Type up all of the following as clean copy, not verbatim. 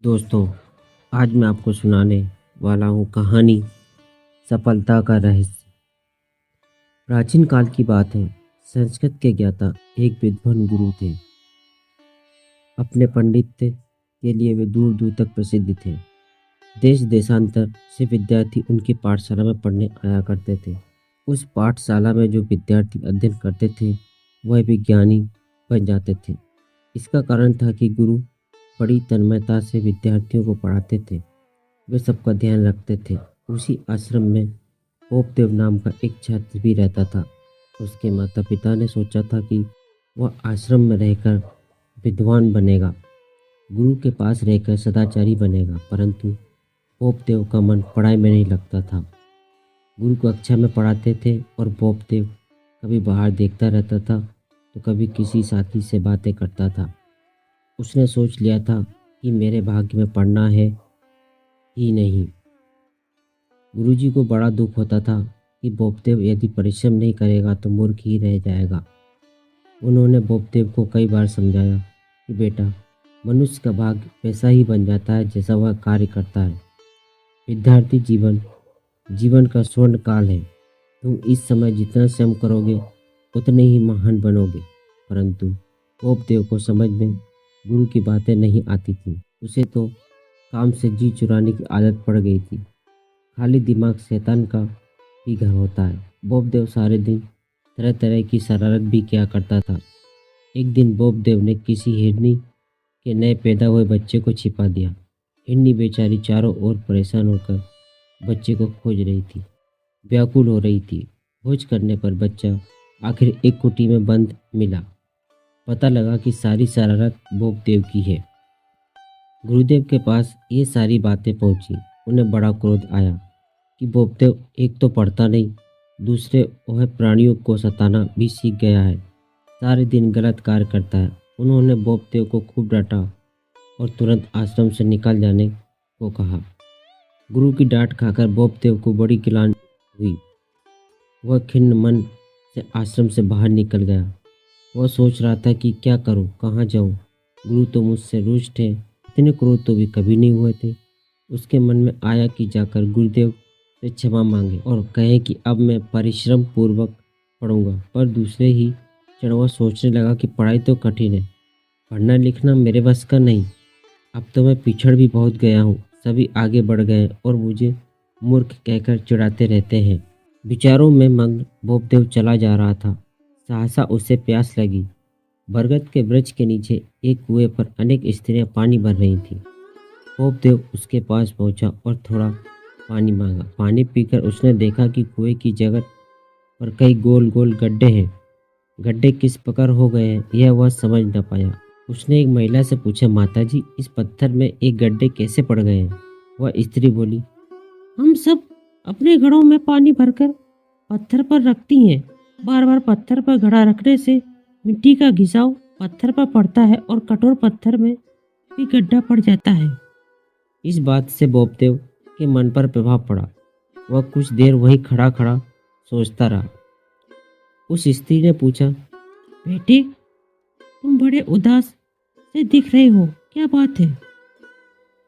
दोस्तों, आज मैं आपको सुनाने वाला हूँ कहानी सफलता का रहस्य। प्राचीन काल की बात है। संस्कृत के ज्ञाता एक विद्वान गुरु थे। अपने पंडित्य के लिए वे दूर दूर तक प्रसिद्ध थे। देश देशांतर से विद्यार्थी उनकी पाठशाला में पढ़ने आया करते थे। उस पाठशाला में जो विद्यार्थी अध्ययन करते थे वह विज्ञानी बन जाते थे। इसका कारण था कि गुरु बड़ी तन्मयता से विद्यार्थियों को पढ़ाते थे। वे सबका ध्यान रखते थे। उसी आश्रम में पोपदेव नाम का एक छात्र भी रहता था। उसके माता पिता ने सोचा था कि वह आश्रम में रहकर विद्वान बनेगा, गुरु के पास रहकर सदाचारी बनेगा, परंतु पोपदेव का मन पढ़ाई में नहीं लगता था। गुरु कक्षा में पढ़ाते थे और पोपदेव कभी बाहर देखता रहता था तो कभी किसी साथी से बातें करता था। उसने सोच लिया था कि मेरे भाग्य में पढ़ना है ही नहीं। गुरुजी को बड़ा दुख होता था कि बोपदेव यदि परिश्रम नहीं करेगा तो मूर्ख ही रह जाएगा। उन्होंने बोपदेव को कई बार समझाया कि बेटा, मनुष्य का भाग्य वैसा ही बन जाता है जैसा वह कार्य करता है। विद्यार्थी जीवन जीवन का स्वर्ण काल है। तुम इस समय जितना श्रम करोगे उतने ही महान बनोगे। परंतु बोपदेव को समझ में गुरु की बातें नहीं आती थी। उसे तो काम से जी चुराने की आदत पड़ गई थी। खाली दिमाग शैतान का भी घर होता है। बोपदेव सारे दिन तरह तरह की शरारत भी किया करता था। एक दिन बोपदेव ने किसी हिरनी के नए पैदा हुए बच्चे को छिपा दिया। हिरनी बेचारी चारों ओर परेशान होकर बच्चे को खोज रही थी, व्याकुल हो रही थी। खोज करने पर बच्चा आखिर एक कुटी में बंद मिला। पता लगा कि सारी शरारत बोपदेव की है। गुरुदेव के पास ये सारी बातें पहुंची। उन्हें बड़ा क्रोध आया कि बोपदेव एक तो पढ़ता नहीं, दूसरे वह प्राणियों को सताना भी सीख गया है। सारे दिन गलत कार्य करता है। उन्होंने बोपदेव को खूब डांटा और तुरंत आश्रम से निकल जाने को कहा। गुरु की डांट खाकर बोपदेव को बड़ी गिलानी हुई। वह खिन्न मन से आश्रम से बाहर निकल गया। वह सोच रहा था कि क्या करूं, कहाँ जाऊं। गुरु तो मुझसे रुष्ट है, इतने क्रोध तो भी कभी नहीं हुए थे। उसके मन में आया कि जाकर गुरुदेव से क्षमा मांगे और कहें कि अब मैं परिश्रम पूर्वक पढ़ूंगा। पर दूसरे ही क्षण वह सोचने लगा कि पढ़ाई तो कठिन है, पढ़ना लिखना मेरे बस का नहीं। अब तो मैं पिछड़ भी बहुत गया हूँ। सभी आगे बढ़ गए और मुझे मूर्ख कहकर चिढ़ाते रहते हैं। विचारों में मग्न बोपदेव चला जा रहा था। सहसा उसे प्यास लगी। बरगद के वृक्ष के नीचे एक कुएं पर अनेक स्त्रियां पानी भर रही थीं। बोपदेव उसके पास पहुंचा और थोड़ा पानी मांगा। पानी पीकर उसने देखा कि कुएं की जगह पर कई गोल गोल गड्ढे हैं। गड्ढे किस प्रकार हो गए हैं यह वह समझ न पाया। उसने एक महिला से पूछा, माताजी, इस पत्थर में एक गड्ढे कैसे पड़ गए हैं? वह स्त्री बोली, हम सब अपने घड़ों में पानी भरकर पत्थर पर रखती हैं। बार बार पत्थर पर घड़ा रखने से मिट्टी का घिसाव पत्थर पर पड़ता है और कठोर पत्थर में भी गड्ढा पड़ जाता है। इस बात से बोपदेव के मन पर प्रभाव पड़ा। वह कुछ देर वहीं खड़ा खड़ा सोचता रहा। उस स्त्री ने पूछा, बेटे, तुम बड़े उदास से दिख रहे हो, क्या बात है?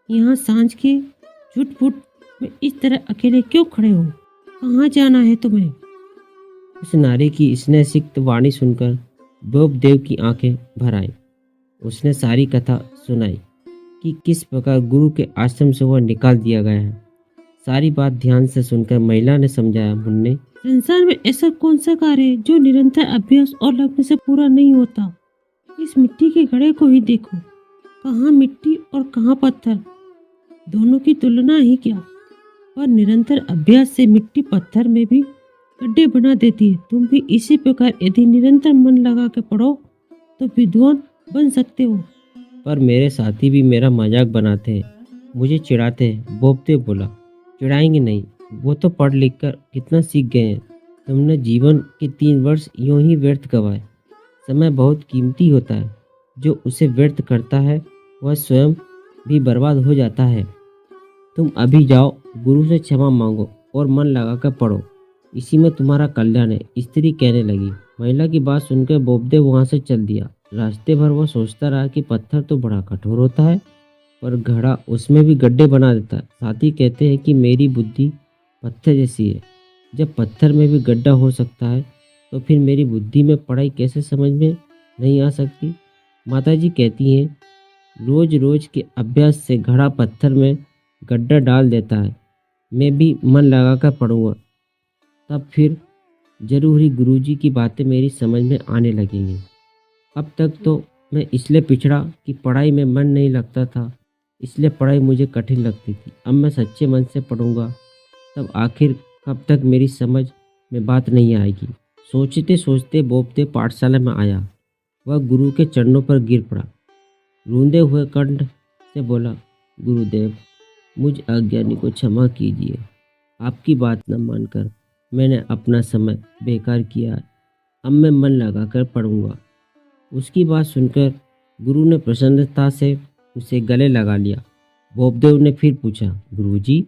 यहाँ सांझ के झुटपुट में इस तरह अकेले क्यों खड़े हो? कहाँ जाना है तुम्हें? उस नारी की स्नेहसिक्त वाणी सुनकर बोपदेव की आंखें भर आईं। उसने सारी कथा सुनाई कि किस प्रकार गुरु के आश्रम से वह निकाल दिया गया है। सारी बात ध्यान से सुनकर महिला ने समझाया, मुन्ने, संसार में ऐसा कौन सा कार्य है जो निरंतर अभ्यास और लगन से पूरा नहीं होता? इस मिट्टी के घड़े को ही देखो, कहाँ मिट्टी और कहाँ पत्थर, दोनों की तुलना ही क्या। पर निरंतर अभ्यास से मिट्टी पत्थर में भी गड्ढे बना देती है। तुम भी इसी प्रकार यदि निरंतर मन लगा के पढ़ो तो विद्वान बन सकते हो। पर मेरे साथी भी मेरा मजाक बनाते हैं, मुझे चिढ़ाते हैं। बोपदेव बोला, चिढ़ाएंगे नहीं, वो तो पढ़ लिख कर कितना सीख गए हैं। तुमने जीवन के 3 वर्ष यूं ही व्यर्थ गवाए। समय बहुत कीमती होता है। जो उसे व्यर्थ करता है वह स्वयं भी बर्बाद हो जाता है। तुम अभी जाओ, गुरु से क्षमा मांगो और मन लगाकर पढ़ो, इसी में तुम्हारा कल्याण है। स्त्री कहने लगी। महिला की बात सुनकर बोपदेव वहां से चल दिया। रास्ते भर वह सोचता रहा कि पत्थर तो बड़ा कठोर होता है, पर घड़ा उसमें भी गड्ढे बना देता है। साथ ही कहते हैं कि मेरी बुद्धि पत्थर जैसी है। जब पत्थर में भी गड्ढा हो सकता है तो फिर मेरी बुद्धि में पढ़ाई कैसे समझ में नहीं आ सकती। माताजी कहती हैं रोज रोज के अभ्यास से घड़ा पत्थर में गड्ढा डाल देता है। मैं भी मन लगाकर पढ़ूंगा, तब फिर जरूर ही गुरुजी की बातें मेरी समझ में आने लगेंगी। अब तक तो मैं इसलिए पिछड़ा कि पढ़ाई में मन नहीं लगता था, इसलिए पढ़ाई मुझे कठिन लगती थी। अब मैं सच्चे मन से पढ़ूंगा, तब आखिर कब तक मेरी समझ में बात नहीं आएगी। सोचते सोचते बोबते पाठशाला में आया। वह गुरु के चरणों पर गिर पड़ा। रूंधे हुए कंठ से बोला, गुरुदेव, मुझ अज्ञानी को क्षमा कीजिए। आपकी बात न मानकर मैंने अपना समय बेकार किया है। अब मैं मन लगाकर पढ़ूंगा। उसकी बात सुनकर गुरु ने प्रसन्नता से उसे गले लगा लिया। बोबदेव ने फिर पूछा, गुरुजी,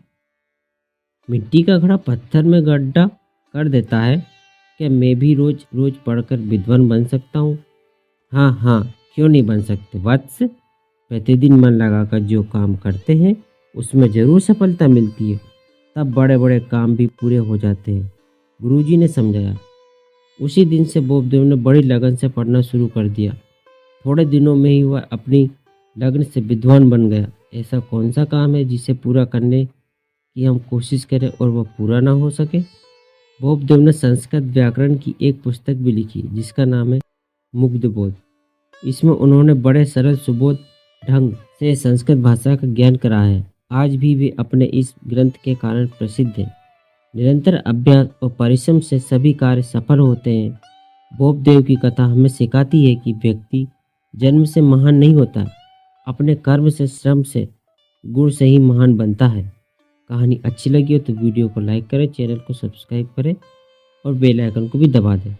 मिट्टी का घड़ा पत्थर में गड्ढा कर देता है, क्या मैं भी रोज रोज पढ़कर विद्वान बन सकता हूँ? हाँ हाँ, क्यों नहीं बन सकते वत्स। प्रतिदिन मन लगाकर जो काम करते हैं उसमें जरूर सफलता मिलती है, तब बड़े बड़े काम भी पूरे हो जाते हैं, गुरुजी ने समझाया। उसी दिन से बोबदेव ने बड़ी लगन से पढ़ना शुरू कर दिया। थोड़े दिनों में ही वह अपनी लगन से विद्वान बन गया। ऐसा कौन सा काम है जिसे पूरा करने की हम कोशिश करें और वह पूरा ना हो सके। बोबदेव ने संस्कृत व्याकरण की एक पुस्तक भी लिखी जिसका नाम है मुग्धबोध। इसमें उन्होंने बड़े सरल सुबोध ढंग से संस्कृत भाषा का ज्ञान कराया है। आज भी वे अपने इस ग्रंथ के कारण प्रसिद्ध हैं। निरंतर अभ्यास और परिश्रम से सभी कार्य सफल होते हैं। बोबदेव की कथा हमें सिखाती है कि व्यक्ति जन्म से महान नहीं होता, अपने कर्म से, श्रम से, गुण से ही महान बनता है। कहानी अच्छी लगी हो तो वीडियो को लाइक करें, चैनल को सब्सक्राइब करें और बेल आइकन को भी दबा दें।